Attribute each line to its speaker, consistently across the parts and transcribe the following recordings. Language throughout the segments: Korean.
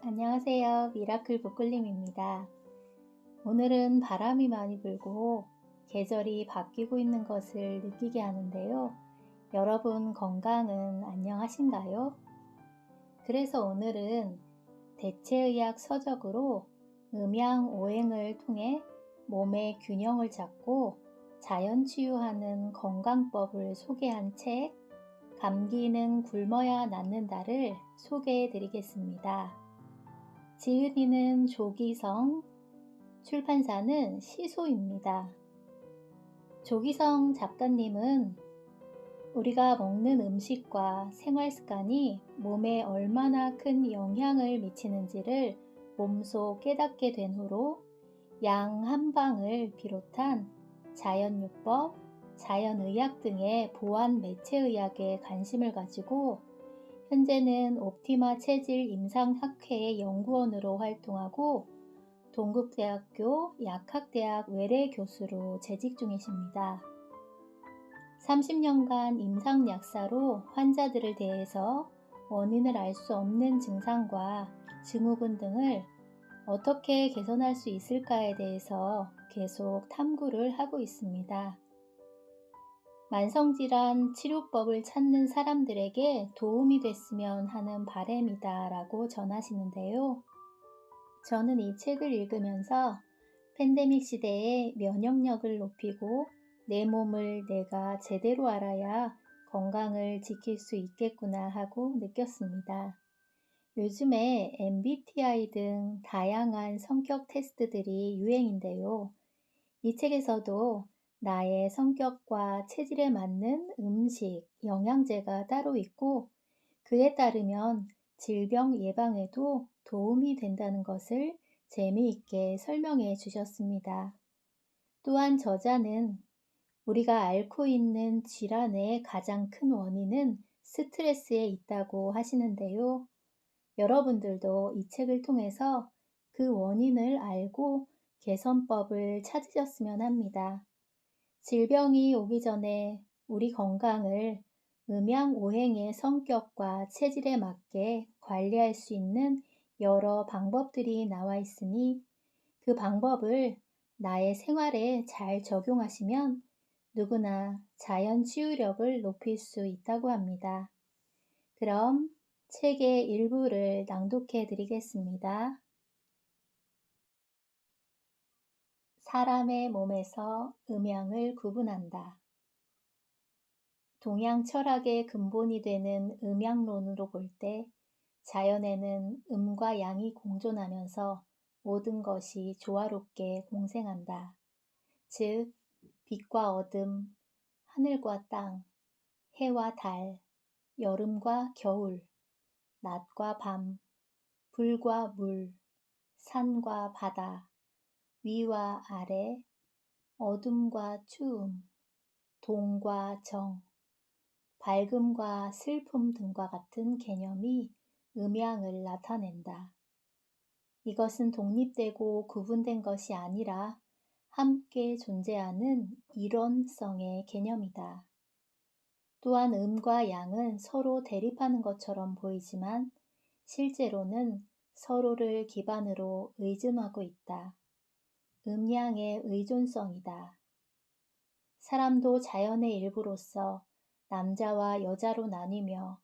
Speaker 1: 안녕하세요. 미라클 북클림입니다. 오늘은 바람이 많이 불고 계절이 바뀌고 있는 것을 느끼게 하는데요. 여러분 건강은 안녕하신가요? 그래서 오늘은 대체의학 서적으로 음양오행을 통해 몸의 균형을 잡고 자연 치유하는 건강법을 소개한 책 감기는 굶어야 낫는다를 소개해 드리겠습니다. 지은이는 조기성, 출판사는 시소입니다. 조기성 작가님은 우리가 먹는 음식과 생활 습관이 몸에 얼마나 큰 영향을 미치는지를 몸소 깨닫게 된 후로 양 한방을 비롯한 자연요법, 자연의학 등의 보완 매체의학에 관심을 가지고 현재는 옵티마 체질 임상학회의 연구원으로 활동하고 동국대학교 약학대학 외래 교수로 재직 중이십니다. 30년간 임상약사로 환자들을 대해서 원인을 알 수 없는 증상과 증후군 등을 어떻게 개선할 수 있을까에 대해서 계속 탐구를 하고 있습니다. 만성질환 치료법을 찾는 사람들에게 도움이 됐으면 하는 바람이다 라고 전하시는데요. 저는 이 책을 읽으면서 팬데믹 시대에 면역력을 높이고 내 몸을 내가 제대로 알아야 건강을 지킬 수 있겠구나 하고 느꼈습니다. 요즘에 MBTI 등 다양한 성격 테스트들이 유행인데요. 이 책에서도 나의 성격과 체질에 맞는 음식, 영양제가 따로 있고 그에 따르면 질병 예방에도 도움이 된다는 것을 재미있게 설명해 주셨습니다. 또한 저자는 우리가 앓고 있는 질환의 가장 큰 원인은 스트레스에 있다고 하시는데요. 여러분들도 이 책을 통해서 그 원인을 알고 개선법을 찾으셨으면 합니다. 질병이 오기 전에 우리 건강을 음양오행의 성격과 체질에 맞게 관리할 수 있는 여러 방법들이 나와 있으니 그 방법을 나의 생활에 잘 적용하시면 누구나 자연 치유력을 높일 수 있다고 합니다. 그럼 책의 일부를 낭독해 드리겠습니다. 사람의 몸에서 음양을 구분한다. 동양 철학의 근본이 되는 음양론으로 볼 때 자연에는 음과 양이 공존하면서 모든 것이 조화롭게 공생한다. 즉, 빛과 어둠, 하늘과 땅, 해와 달, 여름과 겨울, 낮과 밤, 불과 물, 산과 바다, 위와 아래, 어둠과 추움, 동과 정, 밝음과 슬픔 등과 같은 개념이 음양을 나타낸다. 이것은 독립되고 구분된 것이 아니라 함께 존재하는 일원성의 개념이다. 또한 음과 양은 서로 대립하는 것처럼 보이지만 실제로는 서로를 기반으로 의존하고 있다. 음양의 의존성이다. 사람도 자연의 일부로서 남자와 여자로 나뉘며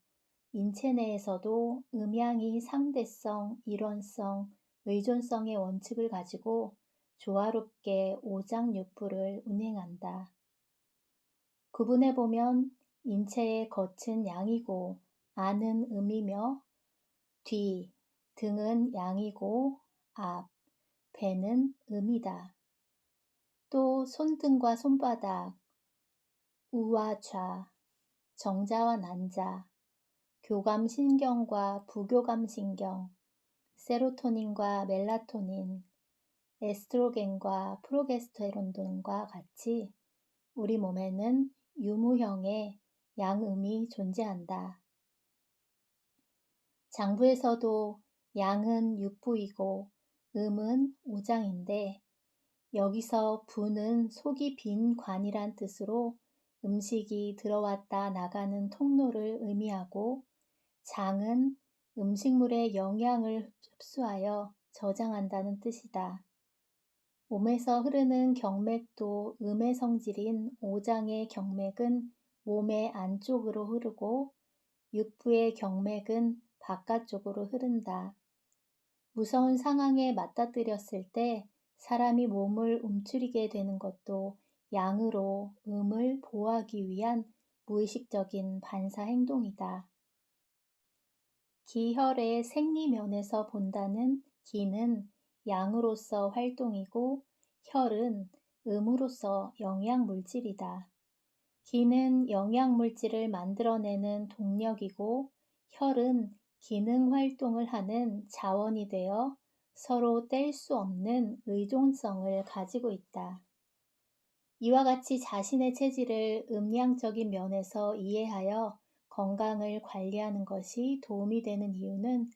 Speaker 1: 인체 내에서도 음양이 상대성, 일원성, 의존성의 원칙을 가지고 조화롭게 오장육부를 운행한다. 구분해보면 인체의 겉은 양이고 안은 음이며 뒤, 등은 양이고 앞, 배는 음이다. 또 손등과 손바닥, 우와 좌, 정자와 난자, 교감신경과 부교감신경, 세로토닌과 멜라토닌, 에스트로겐과 프로게스테론 등과 같이 우리 몸에는 유무형의 양음이 존재한다. 장부에서도 양은 육부이고 음은 오장인데 여기서 부는 속이 빈 관이란 뜻으로 음식이 들어왔다 나가는 통로를 의미하고 장은 음식물의 영양을 흡수하여 저장한다는 뜻이다. 몸에서 흐르는 경맥도 음의 성질인 오장의 경맥은 몸의 안쪽으로 흐르고 육부의 경맥은 바깥쪽으로 흐른다. 무서운 상황에 맞닥뜨렸을 때 사람이 몸을 움츠리게 되는 것도 양으로 음을 보호하기 위한 무의식적인 반사 행동이다. 기혈의 생리면에서 본다는 기는 양으로서 활동이고 혈은 음으로서 영양물질이다. 기는 영양물질을 만들어내는 동력이고 혈은 기능 활동을 하는 자원이 되어 서로 뗄 수 없는 의존성을 가지고 있다. 이와 같이 자신의 체질을 음양적인 면에서 이해하여 건강을 관리하는 것이 도움이 되는 이유는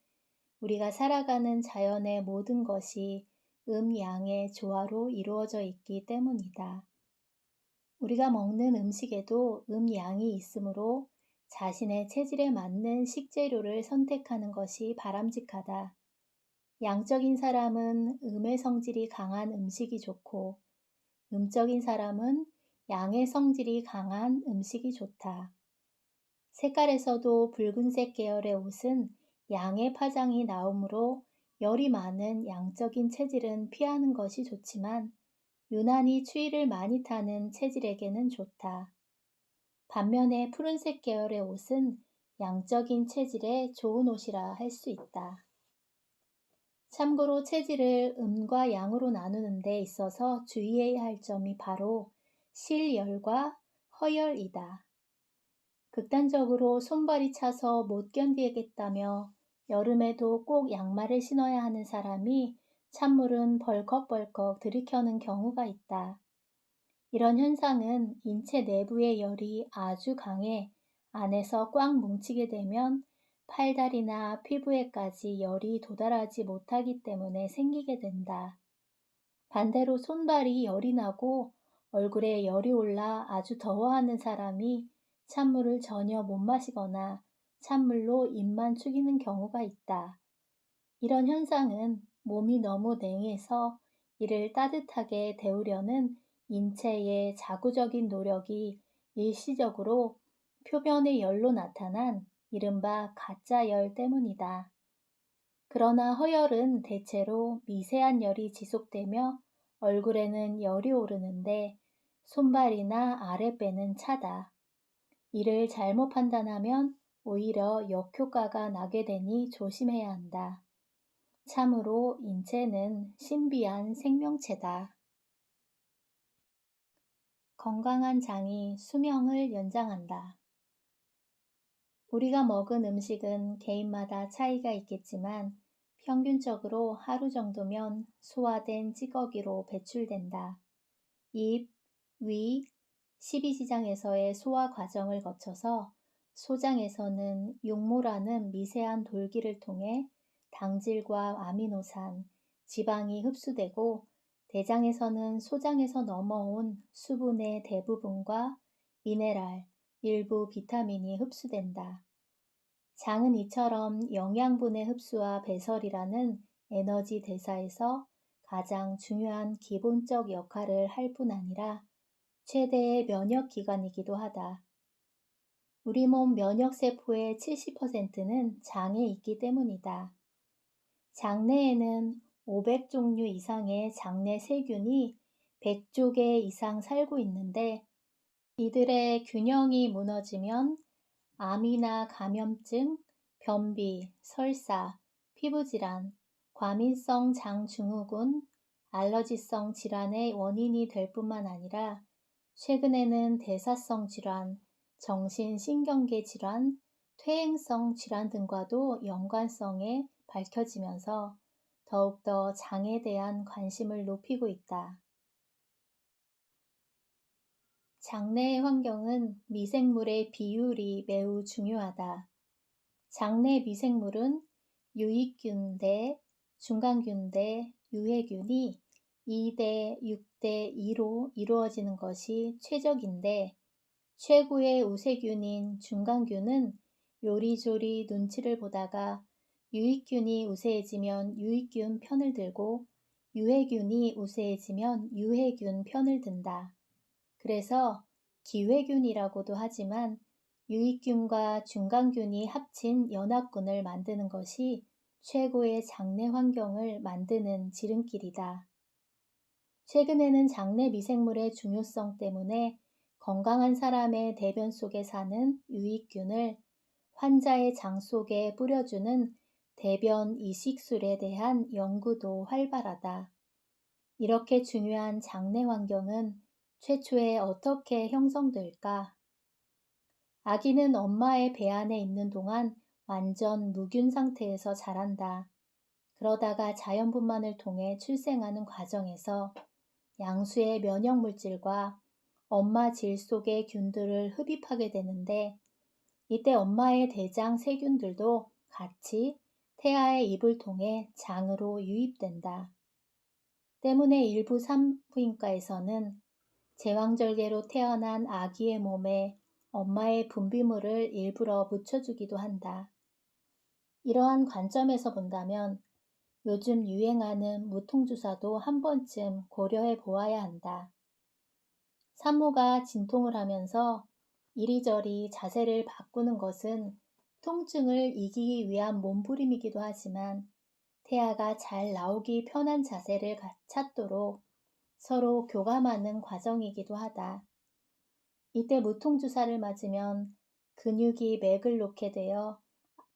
Speaker 1: 우리가 살아가는 자연의 모든 것이 음양의 조화로 이루어져 있기 때문이다. 우리가 먹는 음식에도 음양이 있으므로 자신의 체질에 맞는 식재료를 선택하는 것이 바람직하다. 양적인 사람은 음의 성질이 강한 음식이 좋고 음적인 사람은 양의 성질이 강한 음식이 좋다. 색깔에서도 붉은색 계열의 옷은 양의 파장이 나오므로 열이 많은 양적인 체질은 피하는 것이 좋지만 유난히 추위를 많이 타는 체질에게는 좋다. 반면에 푸른색 계열의 옷은 양적인 체질에 좋은 옷이라 할 수 있다. 참고로 체질을 음과 양으로 나누는 데 있어서 주의해야 할 점이 바로 실열과 허열이다. 극단적으로 손발이 차서 못 견디겠다며 여름에도 꼭 양말을 신어야 하는 사람이 찬물은 벌컥벌컥 들이켜는 경우가 있다. 이런 현상은 인체 내부의 열이 아주 강해 안에서 꽉 뭉치게 되면 팔다리나 피부에까지 열이 도달하지 못하기 때문에 생기게 된다. 반대로 손발이 열이 나고 얼굴에 열이 올라 아주 더워하는 사람이 찬물을 전혀 못 마시거나 찬물로 입만 축이는 경우가 있다. 이런 현상은 몸이 너무 냉해서 이를 따뜻하게 데우려는 인체의 자구적인 노력이 일시적으로 표면의 열로 나타난 이른바 가짜 열 때문이다. 그러나 허열은 대체로 미세한 열이 지속되며 얼굴에는 열이 오르는데 손발이나 아랫배는 차다. 이를 잘못 판단하면 오히려 역효과가 나게 되니 조심해야 한다. 참으로 인체는 신비한 생명체다. 건강한 장이 수명을 연장한다. 우리가 먹은 음식은 개인마다 차이가 있겠지만 평균적으로 하루 정도면 소화된 찌꺼기로 배출된다. 입, 위, 십이지장에서의 소화 과정을 거쳐서 소장에서는 육모라는 미세한 돌기를 통해 당질과 아미노산, 지방이 흡수되고 대장에서는 소장에서 넘어온 수분의 대부분과 미네랄, 일부 비타민이 흡수된다. 장은 이처럼 영양분의 흡수와 배설이라는 에너지 대사에서 가장 중요한 기본적 역할을 할 뿐 아니라 최대의 면역 기관이기도 하다. 우리 몸 면역세포의 70%는 장에 있기 때문이다. 장내에는 500종류 이상의 장내 세균이 100조 개 이상 살고 있는데 이들의 균형이 무너지면 암이나 감염증, 변비, 설사, 피부질환, 과민성 장증후군, 알러지성 질환의 원인이 될 뿐만 아니라 최근에는 대사성 질환, 정신신경계 질환, 퇴행성 질환 등과도 연관성에 밝혀지면서 더욱더 장에 대한 관심을 높이고 있다. 장내의 환경은 미생물의 비율이 매우 중요하다. 장내 미생물은 유익균 대 중간균 대 유해균이 2대 6대 2로 이루어지는 것이 최적인데 최고의 우세균인 중간균은 요리조리 눈치를 보다가 유익균이 우세해지면 유익균 편을 들고 유해균이 우세해지면 유해균 편을 든다. 그래서 기회균이라고도 하지만 유익균과 중간균이 합친 연합군을 만드는 것이 최고의 장내 환경을 만드는 지름길이다. 최근에는 장내 미생물의 중요성 때문에 건강한 사람의 대변 속에 사는 유익균을 환자의 장 속에 뿌려주는 대변 이식술에 대한 연구도 활발하다. 이렇게 중요한 장내 환경은 최초에 어떻게 형성될까? 아기는 엄마의 배 안에 있는 동안 완전 무균 상태에서 자란다. 그러다가 자연분만을 통해 출생하는 과정에서 양수의 면역 물질과 엄마 질 속의 균들을 흡입하게 되는데 이때 엄마의 대장 세균들도 같이 태아의 입을 통해 장으로 유입된다. 때문에 일부 산부인과에서는 제왕절개로 태어난 아기의 몸에 엄마의 분비물을 일부러 묻혀주기도 한다. 이러한 관점에서 본다면 요즘 유행하는 무통주사도 한 번쯤 고려해 보아야 한다. 산모가 진통을 하면서 이리저리 자세를 바꾸는 것은 통증을 이기기 위한 몸부림이기도 하지만 태아가 잘 나오기 편한 자세를 찾도록 서로 교감하는 과정이기도 하다. 이때 무통주사를 맞으면 근육이 맥을 놓게 되어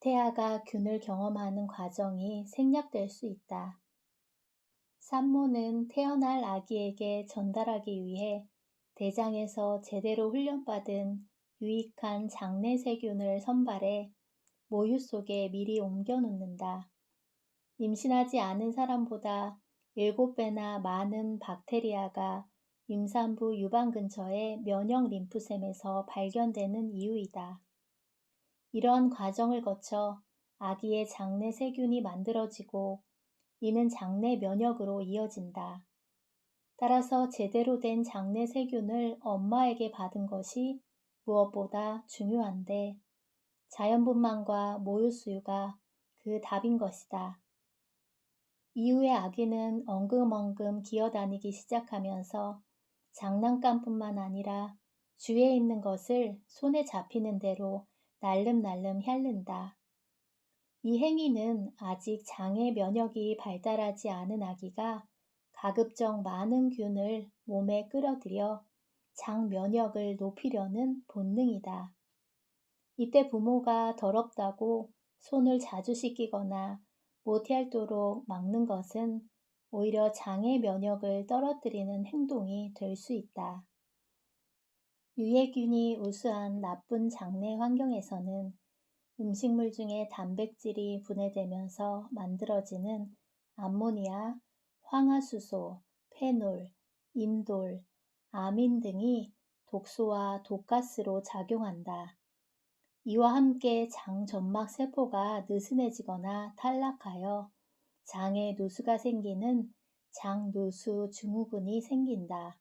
Speaker 1: 태아가 균을 경험하는 과정이 생략될 수 있다. 산모는 태어날 아기에게 전달하기 위해 대장에서 제대로 훈련받은 유익한 장내 세균을 선발해 모유 속에 미리 옮겨 놓는다. 임신하지 않은 사람보다 7배나 많은 박테리아가 임산부 유방 근처의 면역 림프샘에서 발견되는 이유이다. 이러한 과정을 거쳐 아기의 장내 세균이 만들어지고 이는 장내 면역으로 이어진다. 따라서 제대로 된 장내 세균을 엄마에게 받은 것이 무엇보다 중요한데 자연분만과 모유 수유가 그 답인 것이다. 이후에 아기는 엉금엉금 기어다니기 시작하면서 장난감뿐만 아니라 주위에 있는 것을 손에 잡히는 대로 날름날름 핥는다. 이 행위는 아직 장의 면역이 발달하지 않은 아기가 가급적 많은 균을 몸에 끌어들여 장 면역을 높이려는 본능이다. 이때 부모가 더럽다고 손을 자주 씻기거나 모태할도록 막는 것은 오히려 장의 면역을 떨어뜨리는 행동이 될 수 있다. 유해균이 우수한 나쁜 장내 환경에서는 음식물 중에 단백질이 분해되면서 만들어지는 암모니아, 황화수소, 페놀, 인돌, 아민 등이 독소와 독가스로 작용한다. 이와 함께 장 점막 세포가 느슨해지거나 탈락하여 장에 누수가 생기는 장누수 증후군이 생긴다.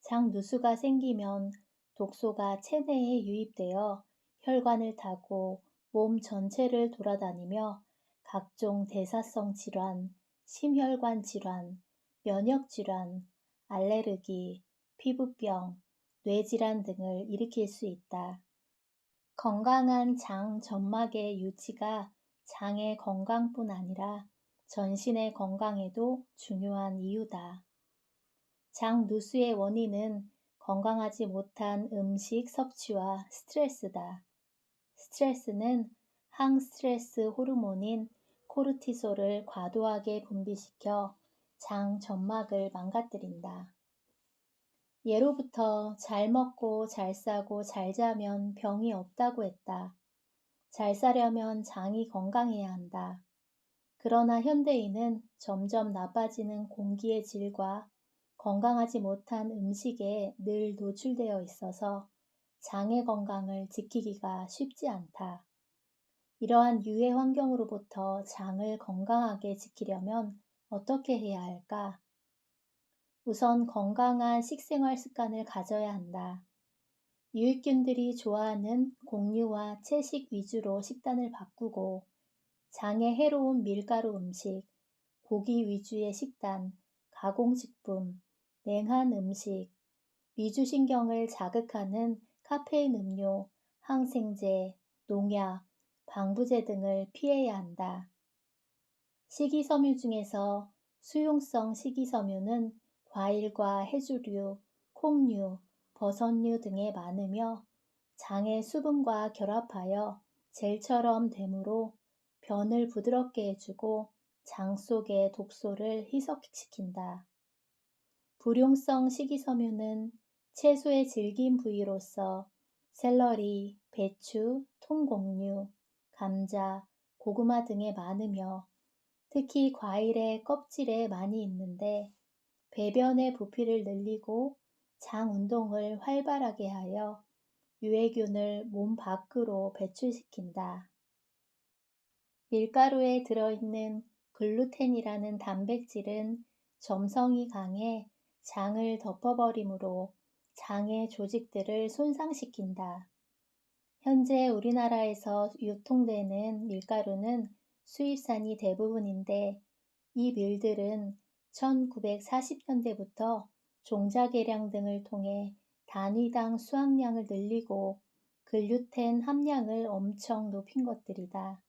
Speaker 1: 장누수가 생기면 독소가 체내에 유입되어 혈관을 타고 몸 전체를 돌아다니며 각종 대사성 질환, 심혈관 질환, 면역 질환, 알레르기, 피부병, 뇌질환 등을 일으킬 수 있다. 건강한 장 점막의 유지가 장의 건강뿐 아니라 전신의 건강에도 중요한 이유다. 장 누수의 원인은 건강하지 못한 음식 섭취와 스트레스다. 스트레스는 항스트레스 호르몬인 코르티솔을 과도하게 분비시켜 장 점막을 망가뜨린다. 예로부터 잘 먹고 잘 싸고 잘 자면 병이 없다고 했다. 잘 사려면 장이 건강해야 한다. 그러나 현대인은 점점 나빠지는 공기의 질과 건강하지 못한 음식에 늘 노출되어 있어서 장의 건강을 지키기가 쉽지 않다. 이러한 유해 환경으로부터 장을 건강하게 지키려면 어떻게 해야 할까? 우선 건강한 식생활 습관을 가져야 한다. 유익균들이 좋아하는 곡류와 채식 위주로 식단을 바꾸고 장에 해로운 밀가루 음식, 고기 위주의 식단, 가공식품, 냉한 음식, 미주신경을 자극하는 카페인 음료, 항생제, 농약, 방부제 등을 피해야 한다. 식이섬유 중에서 수용성 식이섬유는 과일과 해조류, 콩류, 버섯류 등에 많으며 장의 수분과 결합하여 젤처럼 되므로 변을 부드럽게 해주고 장 속의 독소를 희석시킨다. 불용성 식이섬유는 채소의 질긴 부위로서 샐러리, 배추, 통곡류, 감자, 고구마 등에 많으며 특히 과일의 껍질에 많이 있는데 배변의 부피를 늘리고 장 운동을 활발하게 하여 유해균을 몸 밖으로 배출시킨다. 밀가루에 들어있는 글루텐이라는 단백질은 점성이 강해 장을 덮어버리므로 장의 조직들을 손상시킨다. 현재 우리나라에서 유통되는 밀가루는 수입산이 대부분인데 이 밀들은 1940년대부터 종자개량 등을 통해 단위당 수확량을 늘리고 글루텐 함량을 엄청 높인 것들이다.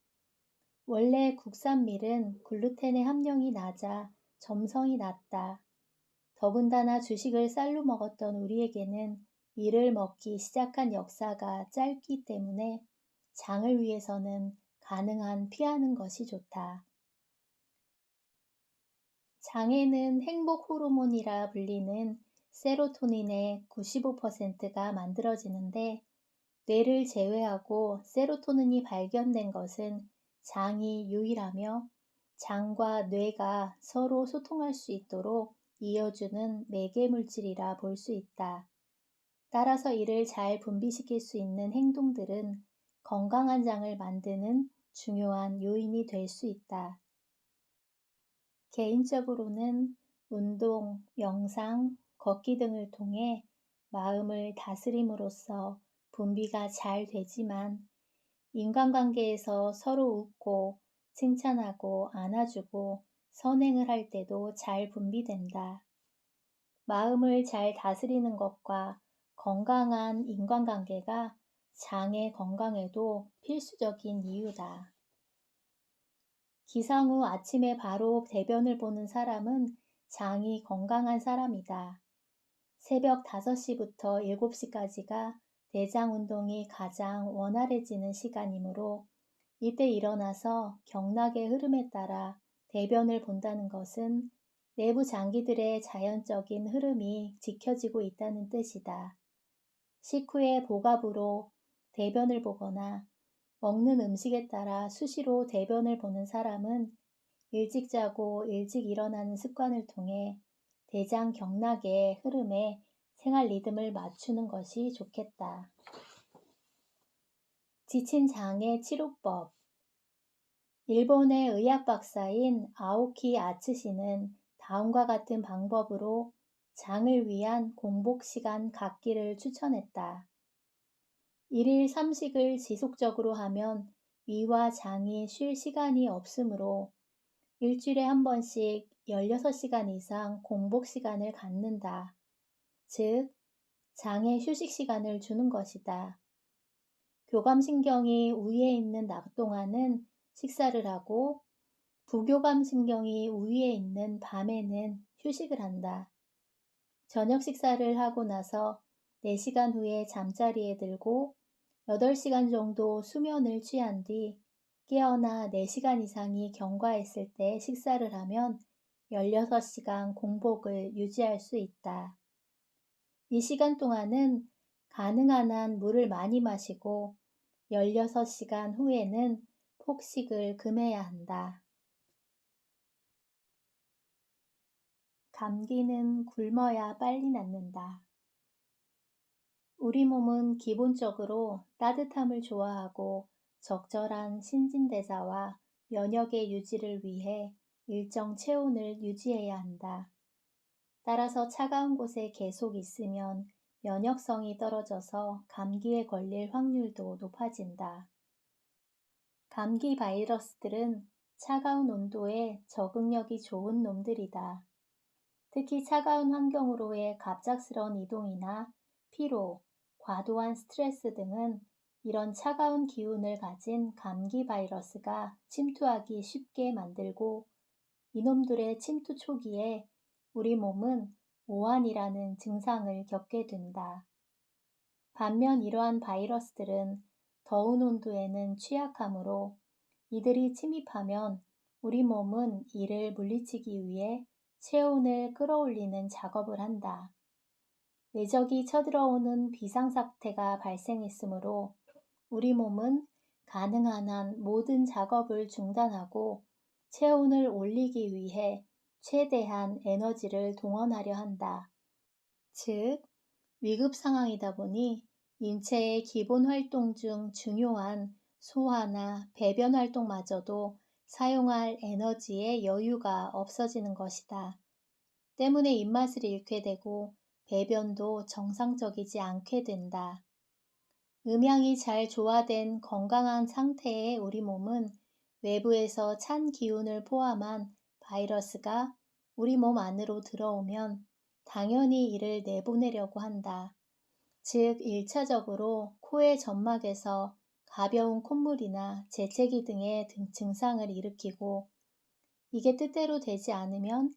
Speaker 1: 원래 국산 밀은 글루텐의 함량이 낮아 점성이 낮다. 더군다나 주식을 쌀로 먹었던 우리에게는 밀을 먹기 시작한 역사가 짧기 때문에 장을 위해서는 가능한 피하는 것이 좋다. 장에는 행복 호르몬이라 불리는 세로토닌의 95%가 만들어지는데 뇌를 제외하고 세로토닌이 발견된 것은 장이 유일하며 장과 뇌가 서로 소통할 수 있도록 이어주는 매개물질이라 볼 수 있다. 따라서 이를 잘 분비시킬 수 있는 행동들은 건강한 장을 만드는 중요한 요인이 될 수 있다. 개인적으로는 운동, 명상, 걷기 등을 통해 마음을 다스림으로써 분비가 잘 되지만 인간관계에서 서로 웃고 칭찬하고 안아주고 선행을 할 때도 잘 분비된다. 마음을 잘 다스리는 것과 건강한 인간관계가 장의 건강에도 필수적인 이유다. 기상 후 아침에 바로 대변을 보는 사람은 장이 건강한 사람이다. 새벽 5시부터 7시까지가 대장 운동이 가장 원활해지는 시간이므로 이때 일어나서 경락의 흐름에 따라 대변을 본다는 것은 내부 장기들의 자연적인 흐름이 지켜지고 있다는 뜻이다. 식후에 복압으로 대변을 보거나 먹는 음식에 따라 수시로 대변을 보는 사람은 일찍 자고 일찍 일어나는 습관을 통해 대장 경락의 흐름에 생활 리듬을 맞추는 것이 좋겠다. 지친 장의 치료법. 일본의 의학 박사인 아오키 아츠시는 다음과 같은 방법으로 장을 위한 공복 시간 갖기를 추천했다. 1일 3식을 지속적으로 하면 위와 장이 쉴 시간이 없으므로 일주일에 한 번씩 16시간 이상 공복 시간을 갖는다. 즉, 장에 휴식 시간을 주는 것이다. 교감신경이 우위에 있는 낮 동안은 식사를 하고 부교감신경이 우위에 있는 밤에는 휴식을 한다. 저녁 식사를 하고 나서 4시간 후에 잠자리에 들고 8시간 정도 수면을 취한 뒤 깨어나 4시간 이상이 경과했을 때 식사를 하면 16시간 공복을 유지할 수 있다. 이 시간 동안은 가능한 한 물을 많이 마시고 16시간 후에는 폭식을 금해야 한다. 감기는 굶어야 빨리 낫는다. 우리 몸은 기본적으로 따뜻함을 좋아하고 적절한 신진대사와 면역의 유지를 위해 일정 체온을 유지해야 한다. 따라서 차가운 곳에 계속 있으면 면역성이 떨어져서 감기에 걸릴 확률도 높아진다. 감기 바이러스들은 차가운 온도에 적응력이 좋은 놈들이다. 특히 차가운 환경으로의 갑작스러운 이동이나 피로, 과도한 스트레스 등은 이런 차가운 기운을 가진 감기 바이러스가 침투하기 쉽게 만들고, 이놈들의 침투 초기에 우리 몸은 오한이라는 증상을 겪게 된다. 반면 이러한 바이러스들은 더운 온도에는 취약하므로 이들이 침입하면 우리 몸은 이를 물리치기 위해 체온을 끌어올리는 작업을 한다. 외적이 쳐들어오는 비상사태가 발생했으므로 우리 몸은 가능한 한 모든 작업을 중단하고 체온을 올리기 위해 최대한 에너지를 동원하려 한다. 즉, 위급 상황이다 보니 인체의 기본 활동 중 중요한 소화나 배변 활동마저도 사용할 에너지의 여유가 없어지는 것이다. 때문에 입맛을 잃게 되고 배변도 정상적이지 않게 된다. 음양이 잘 조화된 건강한 상태의 우리 몸은 외부에서 찬 기운을 포함한 바이러스가 우리 몸 안으로 들어오면 당연히 이를 내보내려고 한다. 즉, 1차적으로 코의 점막에서 가벼운 콧물이나 재채기 등의 증상을 일으키고, 이게 뜻대로 되지 않으면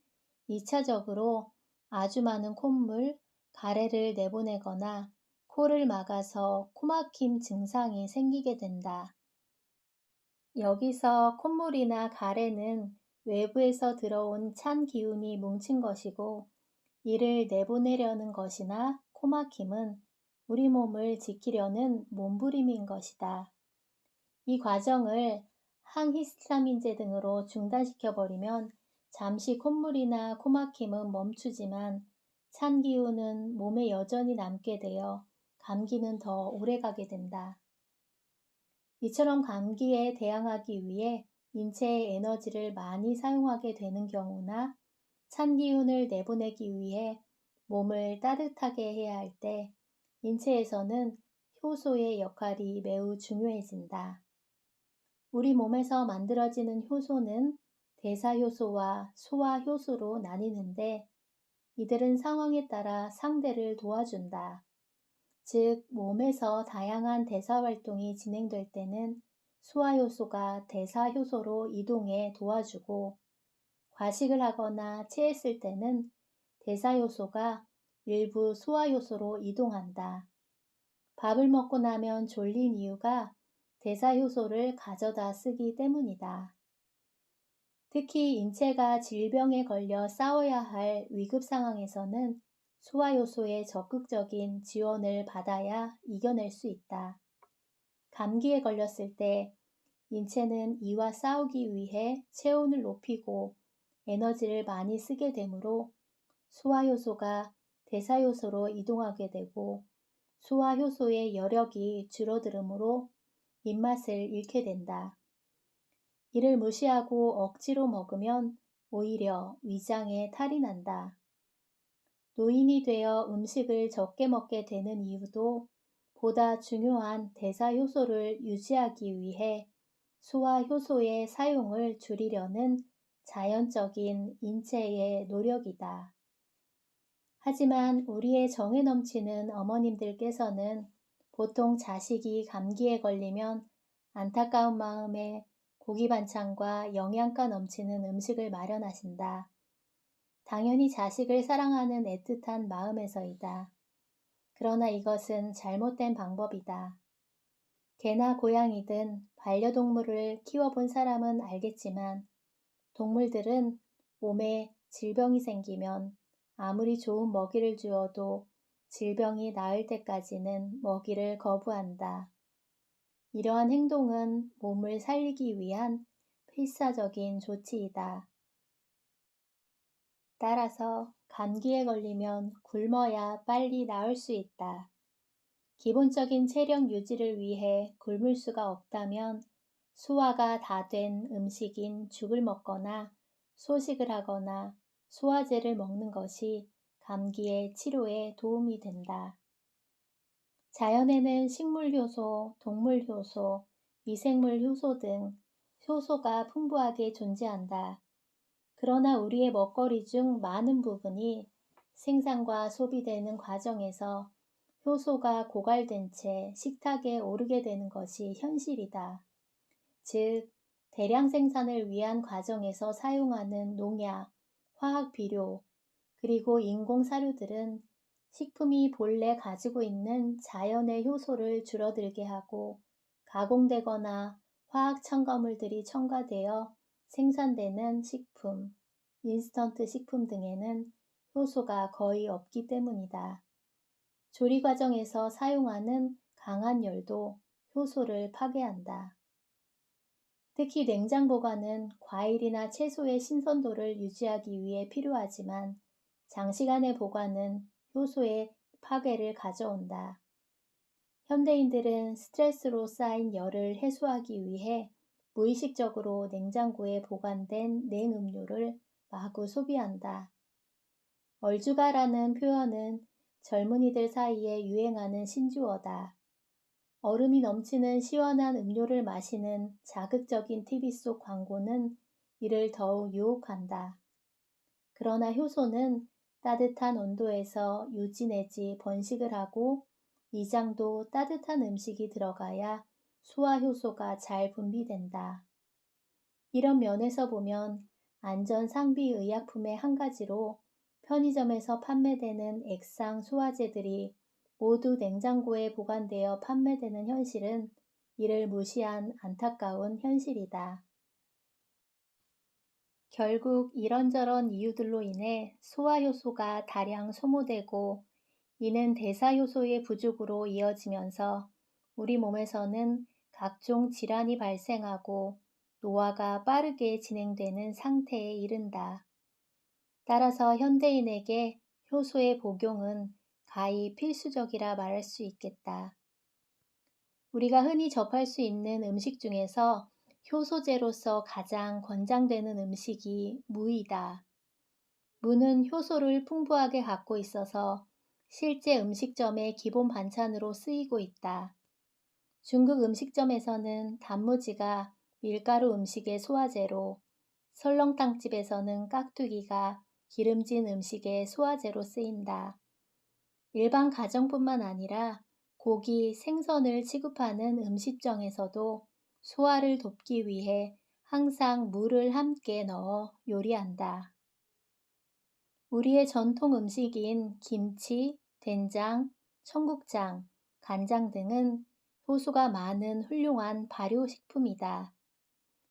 Speaker 1: 2차적으로 아주 많은 콧물, 가래를 내보내거나 코를 막아서 코막힘 증상이 생기게 된다. 여기서 콧물이나 가래는 외부에서 들어온 찬 기운이 뭉친 것이고, 이를 내보내려는 것이나 코막힘은 우리 몸을 지키려는 몸부림인 것이다. 이 과정을 항히스타민제 등으로 중단시켜버리면 잠시 콧물이나 코막힘은 멈추지만 찬 기운은 몸에 여전히 남게 되어 감기는 더 오래가게 된다. 이처럼 감기에 대항하기 위해 인체의 에너지를 많이 사용하게 되는 경우나 찬 기운을 내보내기 위해 몸을 따뜻하게 해야 할 때 인체에서는 효소의 역할이 매우 중요해진다. 우리 몸에서 만들어지는 효소는 대사효소와 소화효소로 나뉘는데, 이들은 상황에 따라 상대를 도와준다. 즉, 몸에서 다양한 대사활동이 진행될 때는 소화효소가 대사효소로 이동해 도와주고, 과식을 하거나 체했을 때는 대사효소가 일부 소화효소로 이동한다. 밥을 먹고 나면 졸린 이유가 대사효소를 가져다 쓰기 때문이다. 특히 인체가 질병에 걸려 싸워야 할 위급 상황에서는 소화효소의 적극적인 지원을 받아야 이겨낼 수 있다. 감기에 걸렸을 때 인체는 이와 싸우기 위해 체온을 높이고 에너지를 많이 쓰게 되므로 소화효소가 대사효소로 이동하게 되고, 소화효소의 여력이 줄어들므로 입맛을 잃게 된다. 이를 무시하고 억지로 먹으면 오히려 위장에 탈이 난다. 노인이 되어 음식을 적게 먹게 되는 이유도 보다 중요한 대사효소를 유지하기 위해 소화효소의 사용을 줄이려는 자연적인 인체의 노력이다. 하지만 우리의 정에 넘치는 어머님들께서는 보통 자식이 감기에 걸리면 안타까운 마음에 고기 반찬과 영양가 넘치는 음식을 마련하신다. 당연히 자식을 사랑하는 애틋한 마음에서이다. 그러나 이것은 잘못된 방법이다. 개나 고양이든 반려동물을 키워본 사람은 알겠지만, 동물들은 몸에 질병이 생기면 아무리 좋은 먹이를 주어도 질병이 나을 때까지는 먹이를 거부한다. 이러한 행동은 몸을 살리기 위한 필사적인 조치이다. 따라서 감기에 걸리면 굶어야 빨리 나을 수 있다. 기본적인 체력 유지를 위해 굶을 수가 없다면 소화가 다 된 음식인 죽을 먹거나 소식을 하거나 소화제를 먹는 것이 감기의 치료에 도움이 된다. 자연에는 식물효소, 동물효소, 미생물 효소 등 효소가 풍부하게 존재한다. 그러나 우리의 먹거리 중 많은 부분이 생산과 소비되는 과정에서 효소가 고갈된 채 식탁에 오르게 되는 것이 현실이다. 즉, 대량 생산을 위한 과정에서 사용하는 농약, 화학 비료, 그리고 인공 사료들은 식품이 본래 가지고 있는 자연의 효소를 줄어들게 하고 가공되거나 화학 첨가물들이 첨가되어 생산되는 식품, 인스턴트 식품 등에는 효소가 거의 없기 때문이다. 조리 과정에서 사용하는 강한 열도 효소를 파괴한다. 특히 냉장 보관은 과일이나 채소의 신선도를 유지하기 위해 필요하지만 장시간의 보관은 효소의 파괴를 가져온다. 현대인들은 스트레스로 쌓인 열을 해소하기 위해 무의식적으로 냉장고에 보관된 냉음료를 마구 소비한다. 얼죽아라는 표현은 젊은이들 사이에 유행하는 신조어다. 얼음이 넘치는 시원한 음료를 마시는 자극적인 TV 속 광고는 이를 더욱 유혹한다. 그러나 효소는 따뜻한 온도에서 유지 내지 번식을 하고 위장도 따뜻한 음식이 들어가야 소화효소가 잘 분비된다. 이런 면에서 보면 안전 상비 의약품의 한 가지로 편의점에서 판매되는 액상 소화제들이 모두 냉장고에 보관되어 판매되는 현실은 이를 무시한 안타까운 현실이다. 결국 이런저런 이유들로 인해 소화효소가 다량 소모되고 이는 대사효소의 부족으로 이어지면서 우리 몸에서는 각종 질환이 발생하고 노화가 빠르게 진행되는 상태에 이른다. 따라서 현대인에게 효소의 복용은 가히 필수적이라 말할 수 있겠다. 우리가 흔히 접할 수 있는 음식 중에서 효소제로서 가장 권장되는 음식이 무이다. 무는 효소를 풍부하게 갖고 있어서 실제 음식점의 기본 반찬으로 쓰이고 있다. 중국 음식점에서는 단무지가 밀가루 음식의 소화제로, 설렁탕집에서는 깍두기가 기름진 음식의 소화제로 쓰인다. 일반 가정뿐만 아니라 고기, 생선을 취급하는 음식점에서도 소화를 돕기 위해 항상 물을 함께 넣어 요리한다. 우리의 전통 음식인 김치, 된장, 청국장, 간장 등은 효소가 많은 훌륭한 발효식품이다.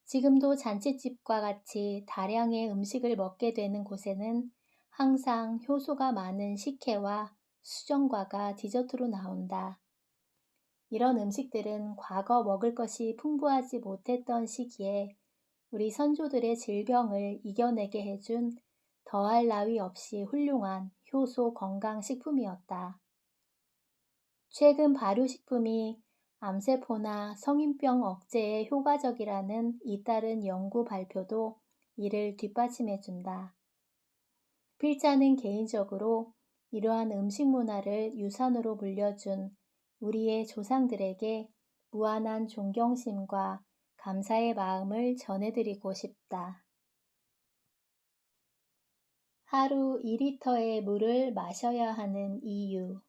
Speaker 1: 지금도 잔칫집과 같이 다량의 음식을 먹게 되는 곳에는 항상 효소가 많은 식혜와 수정과가 디저트로 나온다. 이런 음식들은 과거 먹을 것이 풍부하지 못했던 시기에 우리 선조들의 질병을 이겨내게 해준 더할 나위 없이 훌륭한 효소 건강식품이었다. 최근 발효식품이 암세포나 성인병 억제에 효과적이라는 잇따른 연구 발표도 이를 뒷받침해준다. 필자는 개인적으로 이러한 음식 문화를 유산으로 물려준 우리의 조상들에게 무한한 존경심과 감사의 마음을 전해드리고 싶다. 하루 2리터의 물을 마셔야 하는 이유.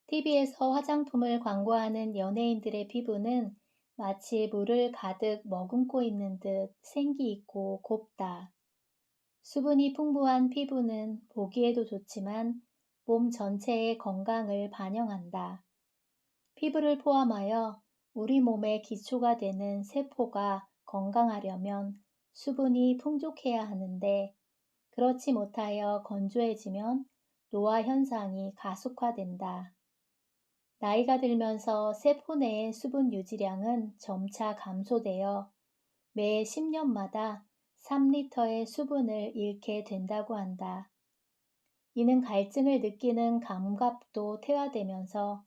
Speaker 1: TV에서 화장품을 광고하는 연예인들의 피부는 마치 물을 가득 머금고 있는 듯 생기 있고 곱다. 수분이 풍부한 피부는 보기에도 좋지만 몸 전체의 건강을 반영한다. 피부를 포함하여 우리 몸의 기초가 되는 세포가 건강하려면 수분이 풍족해야 하는데 그렇지 못하여 건조해지면 노화 현상이 가속화된다. 나이가 들면서 세포 내의 수분 유지량은 점차 감소되어 매 10년마다 3리터의 수분을 잃게 된다고 한다. 이는 갈증을 느끼는 감각도 퇴화되면서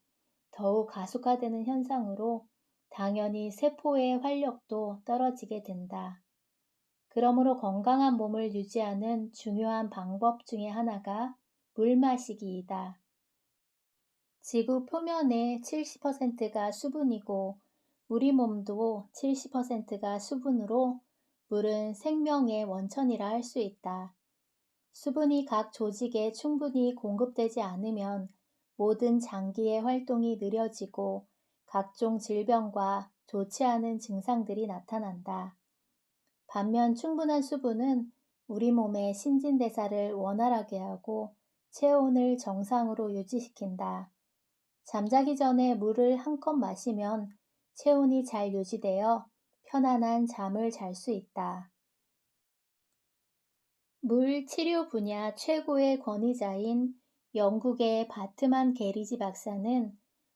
Speaker 1: 더욱 가속화되는 현상으로 당연히 세포의 활력도 떨어지게 된다. 그러므로 건강한 몸을 유지하는 중요한 방법 중에 하나가 물 마시기이다. 지구 표면의 70%가 수분이고 우리 몸도 70%가 수분으로 물은 생명의 원천이라 할 수 있다. 수분이 각 조직에 충분히 공급되지 않으면 모든 장기의 활동이 느려지고 각종 질병과 좋지 않은 증상들이 나타난다. 반면 충분한 수분은 우리 몸의 신진대사를 원활하게 하고 체온을 정상으로 유지시킨다. 잠자기 전에 물을 한 컵 마시면 체온이 잘 유지되어 편안한 잠을 잘 수 있다. 물 치료 분야 최고의 권위자인 영국의 바트만 게리지 박사는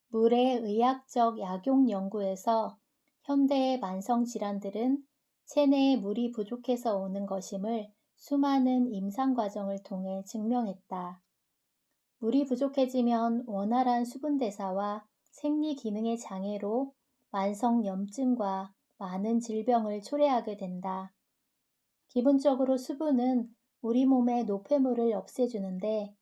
Speaker 1: 물의 의학적 약용 연구에서 현대의 만성 질환들은 체내에 물이 부족해서 오는 것임을 수많은 임상 과정을 통해 증명했다. 물이 부족해지면 원활한 수분 대사와 생리 기능의 장애로 만성 염증과 많은 질병을 초래하게 된다. 기본적으로 수분은 우리 몸의 노폐물을 없애주는데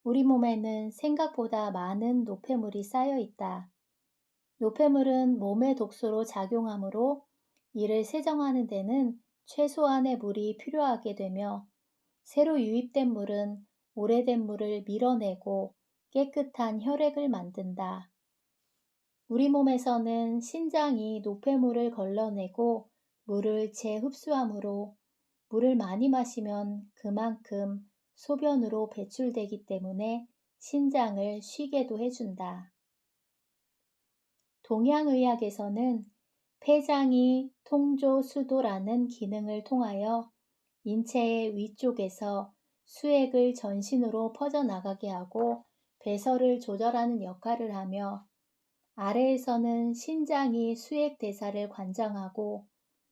Speaker 1: 우리 몸에는 생각보다 많은 노폐물이 쌓여 있다. 노폐물은 몸의 독소로 작용하므로 이를 세정하는 데는 최소한의 물이 필요하게 되며 새로 유입된 물은 오래된 물을 밀어내고 깨끗한 혈액을 만든다. 우리 몸에서는 신장이 노폐물을 걸러내고 물을 재흡수하므로 물을 많이 마시면 그만큼 소변으로 배출되기 때문에 신장을 쉬게도 해준다. 동양의학에서는 폐장이 통조수도라는 기능을 통하여 인체의 위쪽에서 수액을 전신으로 퍼져나가게 하고 배설을 조절하는 역할을 하며 아래에서는 신장이 수액 대사를 관장하고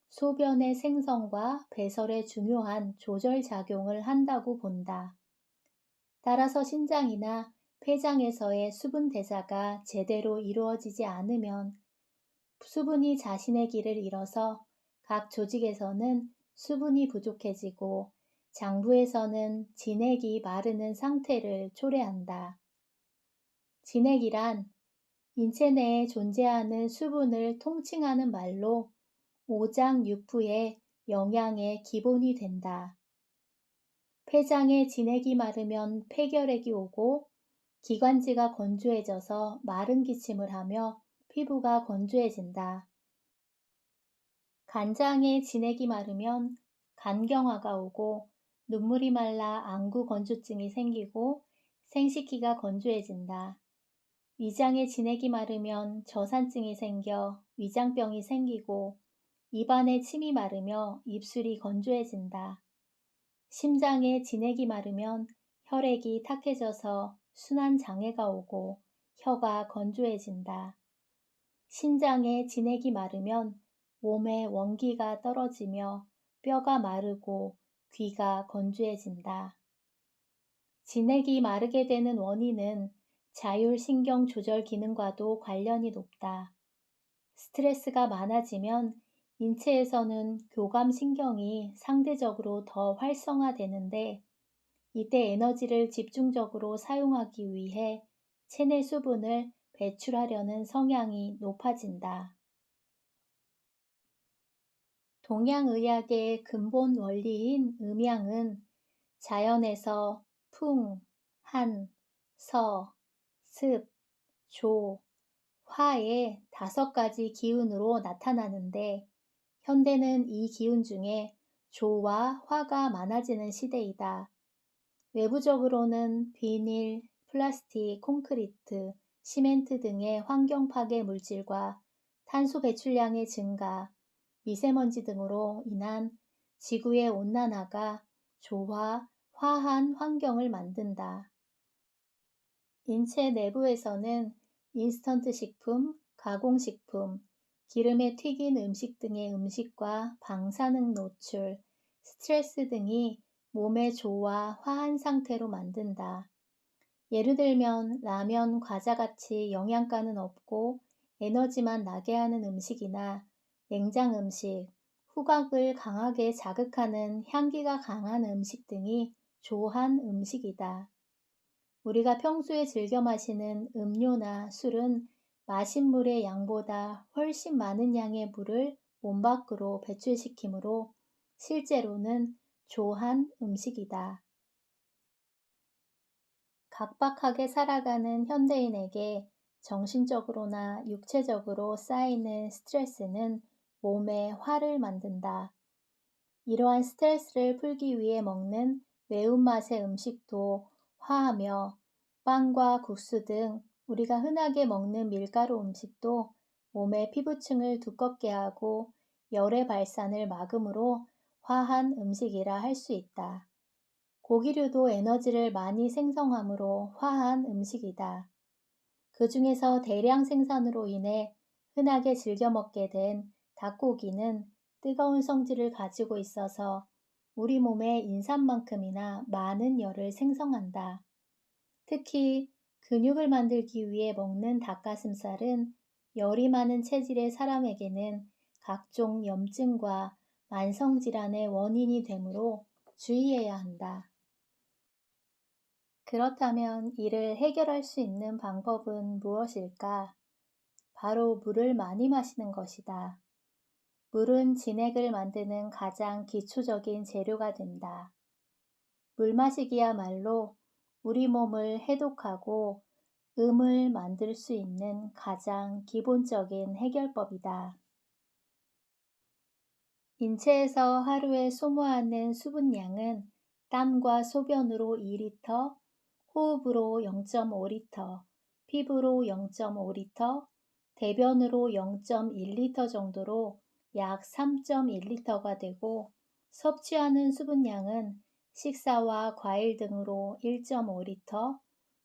Speaker 1: 소변의 생성과 배설에 중요한 조절 작용을 한다고 본다. 따라서 신장이나 폐장에서의 수분 대사가 제대로 이루어지지 않으면 수분이 자신의 길을 잃어서 각 조직에서는 수분이 부족해지고 장부에서는 진액이 마르는 상태를 초래한다. 진액이란 인체 내에 존재하는 수분을 통칭하는 말로 오장육부의 영양의 기본이 된다. 폐장에 진액이 마르면 폐결핵이 오고 기관지가 건조해져서 마른 기침을 하며 피부가 건조해진다. 간장에 진액이 마르면 간경화가 오고 눈물이 말라 안구 건조증이 생기고 생식기가 건조해진다. 위장에 진액이 마르면 저산증이 생겨 위장병이 생기고 입안에 침이 마르며 입술이 건조해진다. 심장에 진액이 마르면 혈액이 탁해져서 순환 장애가 오고 혀가 건조해진다. 신장에 진액이 마르면 몸의 원기가 떨어지며 뼈가 마르고 귀가 건조해진다. 진액이 마르게 되는 원인은 자율신경 조절 기능과도 관련이 높다. 스트레스가 많아지면 인체에서는 교감신경이 상대적으로 더 활성화되는데 이때 에너지를 집중적으로 사용하기 위해 체내 수분을 배출하려는 성향이 높아진다. 동양의학의 근본 원리인 음양은 자연에서 풍, 한, 서, 습, 조, 화의 5가지 기운으로 나타나는데 현대는 이 기운 중에 조와 화가 많아지는 시대이다. 외부적으로는 비닐, 플라스틱, 콘크리트, 시멘트 등의 환경 파괴 물질과 탄소 배출량의 증가, 미세먼지 등으로 인한 지구의 온난화가 조화, 화한 환경을 만든다. 인체 내부에서는 인스턴트 식품, 가공식품, 기름에 튀긴 음식 등의 음식과 방사능 노출, 스트레스 등이 몸의 조와 화한 상태로 만든다. 예를 들면 라면, 과자같이 영양가는 없고 에너지만 나게 하는 음식이나 냉장 음식, 후각을 강하게 자극하는 향기가 강한 음식 등이 조한 음식이다. 우리가 평소에 즐겨 마시는 음료나 술은 마신 물의 양보다 훨씬 많은 양의 물을 몸 밖으로 배출시키므로 실제로는 조한 음식이다. 각박하게 살아가는 현대인에게 정신적으로나 육체적으로 쌓이는 스트레스는 몸에 화를 만든다. 이러한 스트레스를 풀기 위해 먹는 매운맛의 음식도 화하며 빵과 국수 등 우리가 흔하게 먹는 밀가루 음식도 몸의 피부층을 두껍게 하고 열의 발산을 막으므로 화한 음식이라 할 수 있다. 고기류도 에너지를 많이 생성하므로 화한 음식이다. 그 중에서 대량 생산으로 인해 흔하게 즐겨 먹게 된 닭고기는 뜨거운 성질을 가지고 있어서 우리 몸의 인삼만큼이나 많은 열을 생성한다. 특히 근육을 만들기 위해 먹는 닭가슴살은 열이 많은 체질의 사람에게는 각종 염증과 만성질환의 원인이 되므로 주의해야 한다. 그렇다면 이를 해결할 수 있는 방법은 무엇일까? 바로 물을 많이 마시는 것이다. 물은 진액을 만드는 가장 기초적인 재료가 된다. 물 마시기야말로 우리 몸을 해독하고 음을 만들 수 있는 가장 기본적인 해결법이다. 인체에서 하루에 소모하는 수분량은 땀과 소변으로 2리터, 호흡으로 0.5리터, 피부로 0.5리터, 대변으로 0.1리터 정도로 약 3.1리터가 되고 섭취하는 수분량은 식사와 과일 등으로 1.5리터,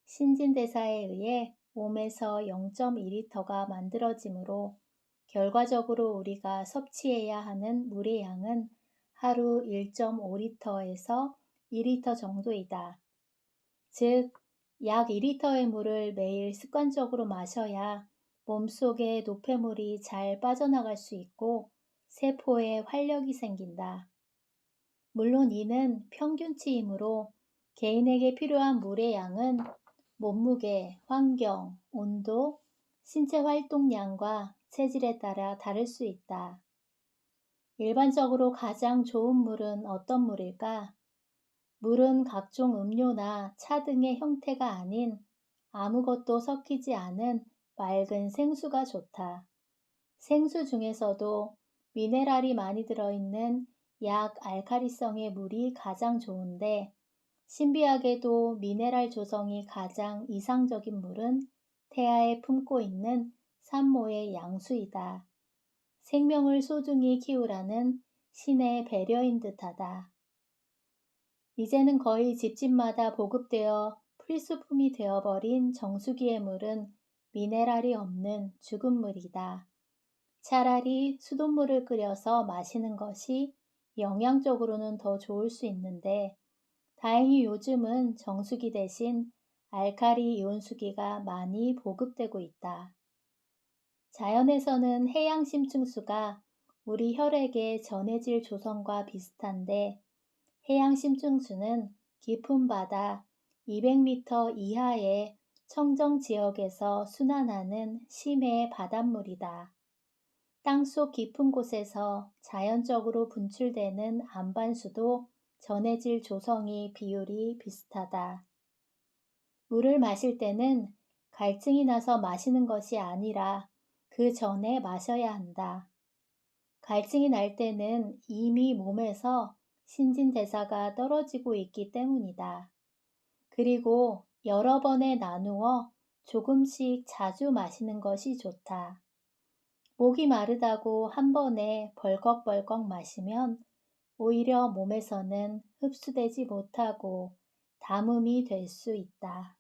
Speaker 1: 신진대사에 의해 몸에서 0.2리터가 만들어지므로 결과적으로 우리가 섭취해야 하는 물의 양은 하루 1.5리터에서 2리터 정도이다. 즉, 약 2리터의 물을 매일 습관적으로 마셔야 몸속에 노폐물이 잘 빠져나갈 수 있고 세포에 활력이 생긴다. 물론 이는 평균치이므로 개인에게 필요한 물의 양은 몸무게, 환경, 온도, 신체 활동량과 체질에 따라 다를 수 있다. 일반적으로 가장 좋은 물은 어떤 물일까? 물은 각종 음료나 차 등의 형태가 아닌 아무것도 섞이지 않은 맑은 생수가 좋다. 생수 중에서도 미네랄이 많이 들어있는 약 알칼리성의 물이 가장 좋은데 신비하게도 미네랄 조성이 가장 이상적인 물은 태아에 품고 있는 산모의 양수이다. 생명을 소중히 키우라는 신의 배려인 듯하다. 이제는 거의 집집마다 보급되어 필수품이 되어버린 정수기의 물은 미네랄이 없는 죽은 물이다. 차라리 수돗물을 끓여서 마시는 것이 영양적으로는 더 좋을 수 있는데 다행히 요즘은 정수기 대신 알칼리 이온수기가 많이 보급되고 있다. 자연에서는 해양 심층수가 우리 혈액의 전해질 조성과 비슷한데 해양 심층수는 깊은 바다 200m 이하의 청정 지역에서 순환하는 심해의 바닷물이다. 땅속 깊은 곳에서 자연적으로 분출되는 안반수도 전해질 조성이 비율이 비슷하다. 물을 마실 때는 갈증이 나서 마시는 것이 아니라 그 전에 마셔야 한다. 갈증이 날 때는 이미 몸에서 신진대사가 떨어지고 있기 때문이다. 그리고 여러 번에 나누어 조금씩 자주 마시는 것이 좋다. 목이 마르다고 한 번에 벌컥벌컥 마시면 오히려 몸에서는 흡수되지 못하고 담음이 될 수 있다.